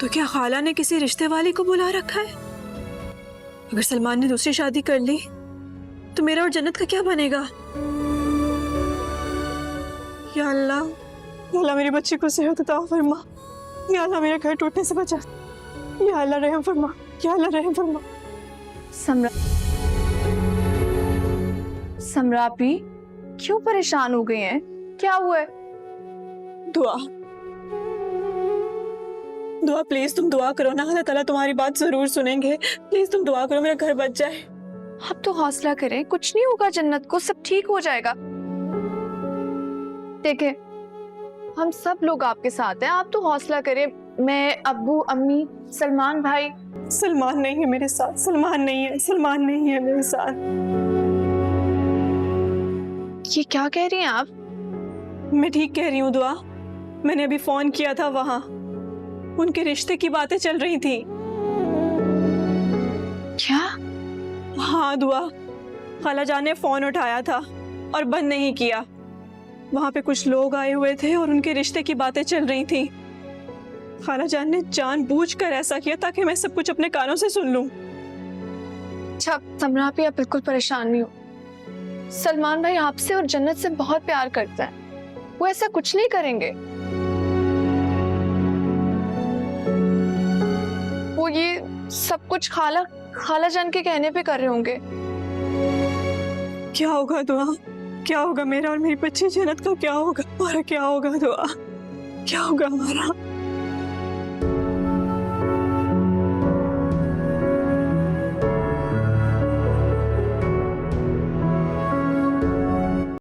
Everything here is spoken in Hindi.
तो क्या खाला ने किसी रिश्ते वाली को बुला रखा है? अगर सलमान ने दूसरी शादी कर ली तो मेरा और जन्नत का क्या बनेगा? या अल्लाह, या अल्लाह मेरी बच्ची को सेहत अता फरमा। या अल्लाह मेरे घर टूटने से बचा। या अल्लाह रहम फरमा। या अल्लाह रहम फरमा। समरापी क्यों परेशान हो गई हैं? क्या हुआ है? दुआ दुआ, प्लीज तुम दुआ करो ना, अल्लाह ताला तुम्हारी बात जरूर सुनेंगे। प्लीज तुम दुआ करो, मेरा घर बच जाए। आप तो हौसला करें, कुछ नहीं होगा, जन्नत को सब ठीक हो जाएगा। देखें, हम सब लोग आपके साथ हैं, आप तो हौसला करें। मैं, अब्बू, अम्मी, सलमान भाई। सलमान नहीं है मेरे साथ, सलमान नहीं है, सलमान नहीं है मेरे साथ। ये क्या कह रही हैं आप? मैं ठीक कह रही हूँ दुआ। मैंने अभी फोन किया था, वहां उनके रिश्ते की बातें चल रही थी। क्या? हाँ दुआ, खाला जान ने फोन उठाया था और बंद नहीं किया। वहां पे कुछ लोग आए हुए थे और उनके रिश्ते की बातें चल रही थी। खाला जान ने जानबूझकर ऐसा किया ताकि मैं सब कुछ अपने कानों से सुन लूं। अच्छा समरापी, आप बिल्कुल परेशान नहीं हो। सलमान भाई आपसे और जन्नत से बहुत प्यार करता है, वो ऐसा कुछ नहीं करेंगे। वो ये सब कुछ खाला जान के कहने पे कर रहे होंगे। क्या होगा दुआ, क्या होगा मेरा और मेरी बच्ची जन्नत का? क्या होगा हमारा? क्या होगा दुआ, क्या होगा हमारा?